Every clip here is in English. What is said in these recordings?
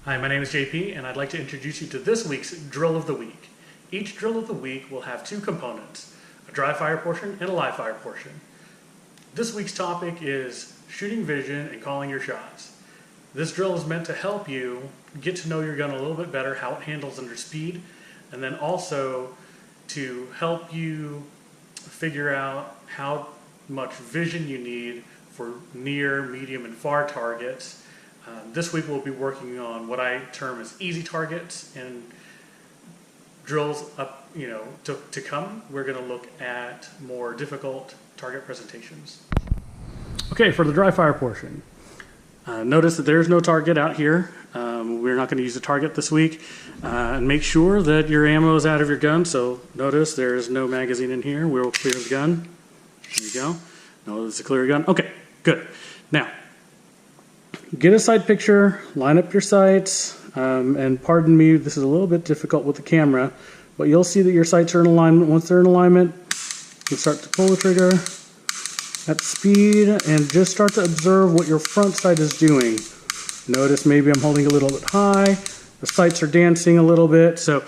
Hi, my name is JP, and I'd like to introduce you to this week's Drill of the Week. Each Drill of the Week will have two components, a dry fire portion and a live fire portion. This week's topic is shooting vision and calling your shots. This drill is meant to help you get to know your gun a little bit better, how it handles under speed, and then also to help you figure out how much vision you need for near, medium, and far targets. This week we'll be working on what I term as easy targets, and drills up, to come. We're going to look at more difficult target presentations. Okay, for the dry fire portion, notice that there's no target out here. We're not going to use a target this week, and make sure that your ammo is out of your gun. So notice there's no magazine in here. We'll clear the gun. There you go. Notice the clear gun. Okay, good. Now, get a sight picture, line up your sights, and pardon me, this is a little bit difficult with the camera, but you'll see that your sights are in alignment. Once they're in alignment, you start to pull the trigger at speed and just start to observe what your front sight is doing. Notice maybe I'm holding a little bit high, the sights are dancing a little bit, so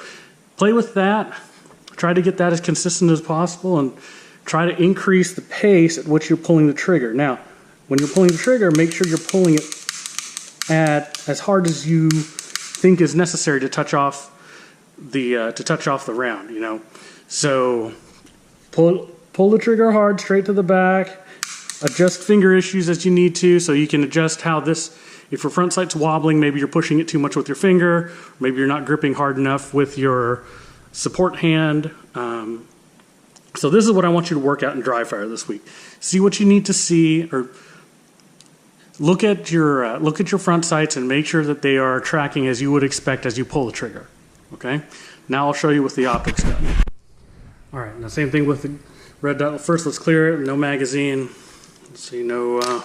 play with that. Try to get that as consistent as possible and try to increase the pace at which you're pulling the trigger. Now, when you're pulling the trigger, make sure you're pulling it at as hard as you think is necessary to touch off the round. So pull the trigger hard, straight to the back. Adjust finger issues as you need to, so you can adjust how this. If your front sight's wobbling, maybe you're pushing it too much with your finger. Maybe you're not gripping hard enough with your support hand. So this is what I want you to work out in dry fire this week. See what you need to see, or look at your front sights and make sure that they are tracking as you would expect as you pull the trigger. Okay. Now I'll show you with the optics done. All right. Now same thing with the red dot. First, let's clear it. No magazine. Let's see. No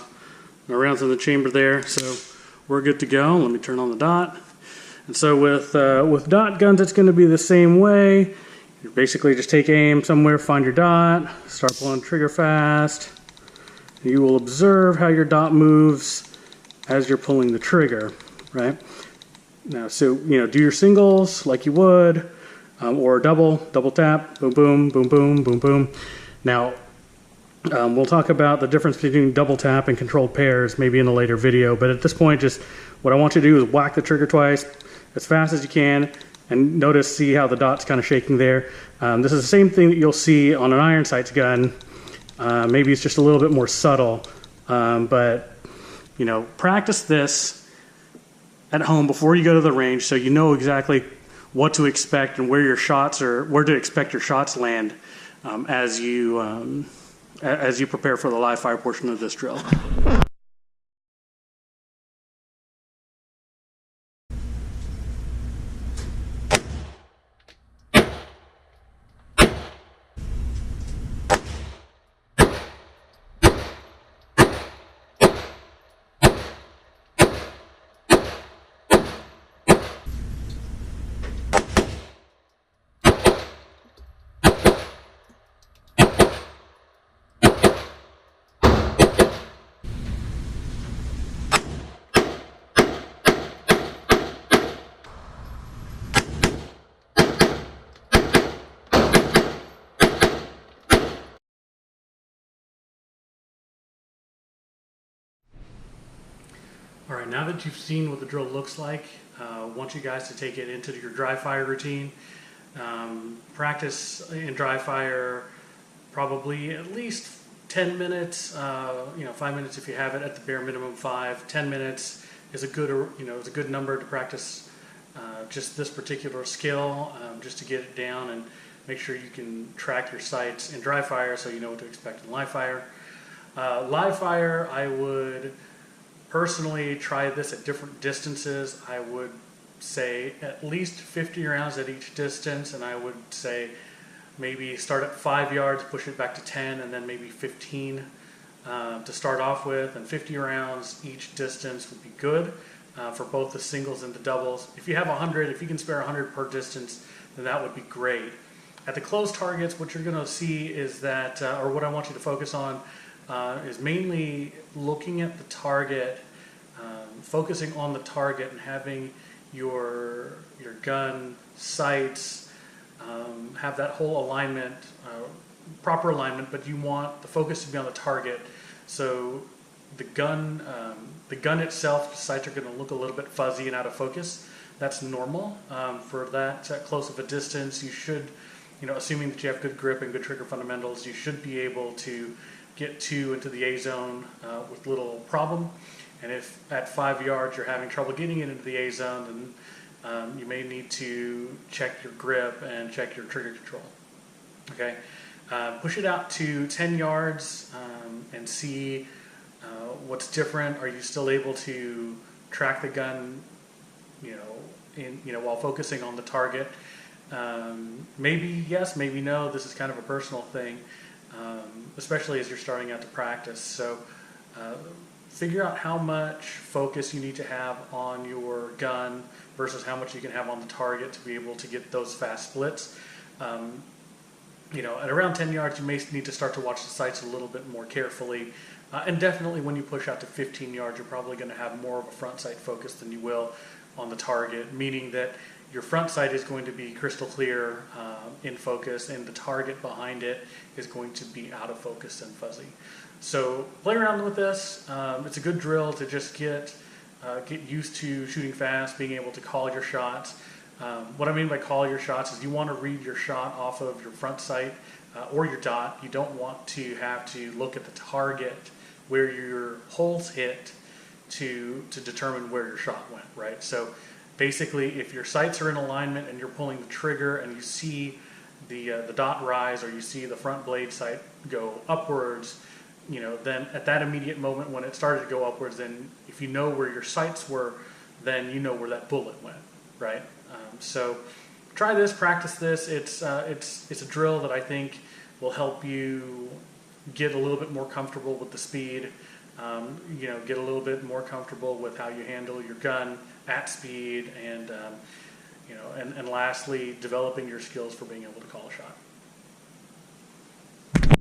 rounds in the chamber there. So we're good to go. Let me turn on the dot. And so with dot guns, it's going to be the same way. You basically just take aim somewhere, find your dot, start pulling the trigger fast. You will observe how your dot moves as you're pulling the trigger, right? Now, so, do your singles like you would, or double tap, boom, boom, boom, boom, boom, boom. Now, we'll talk about the difference between double tap and controlled pairs maybe in a later video, but at this point, just what I want you to do is whack the trigger twice as fast as you can, and see how the dot's kind of shaking there. This is the same thing that you'll see on an iron sights gun. Maybe it's just a little bit more subtle, but practice this at home before you go to the range, so you know exactly what to expect and where to expect your shots land as you prepare for the live fire portion of this drill. All right, now that you've seen what the drill looks like, I want you guys to take it into your dry fire routine. Practice in dry fire probably at least 10 minutes, 5 minutes if you have it, at the bare minimum 5. 10 minutes is a good number to practice just this particular skill, just to get it down and make sure you can track your sights in dry fire so you know what to expect in live fire. Live fire, I would personally try this at different distances. I would say at least 50 rounds at each distance, and I would say maybe start at 5 yards, push it back to 10, and then maybe 15 to start off with, and 50 rounds each distance would be good for both the singles and the doubles. If you have 100, if you can spare 100 per distance, then that would be great. At the close targets, what you're going to see is that, or what I want you to focus on, is mainly looking at the target, focusing on the target and having your gun, sights, have that whole alignment, proper alignment, but you want the focus to be on the target. So the gun itself, the sights are going to look a little bit fuzzy and out of focus. That's normal. For that close of a distance, you should, assuming that you have good grip and good trigger fundamentals, you should be able to get 2 into the A zone with little problem. And if at 5 yards you're having trouble getting it into the A zone, then you may need to check your grip and check your trigger control. Okay, push it out to 10 yards and see what's different. Are you still able to track the gun, while focusing on the target? Maybe yes, maybe no. This is kind of a personal thing, especially as you're starting out to practice. So figure out how much focus you need to have on your gun versus how much you can have on the target to be able to get those fast splits. At around 10 yards, you may need to start to watch the sights a little bit more carefully. And definitely when you push out to 15 yards, you're probably going to have more of a front sight focus than you will on the target, meaning that your front sight is going to be crystal clear in focus, and the target behind it is going to be out of focus and fuzzy. So play around with this. It's a good drill to just get used to shooting fast, being able to call your shots. What I mean by call your shots is you want to read your shot off of your front sight or your dot. You don't want to have to look at the target where your holes hit to determine where your shot went, right? So basically, if your sights are in alignment and you're pulling the trigger and you see the dot rise or you see the front blade sight go upwards, then at that immediate moment when it started to go upwards, then if you know where your sights were, then you know where that bullet went, right? So try this, practice this. It's a drill that I think will help you get a little bit more comfortable with the speed, get a little bit more comfortable with how you handle your gun at speed, and lastly, developing your skills for being able to call a shot.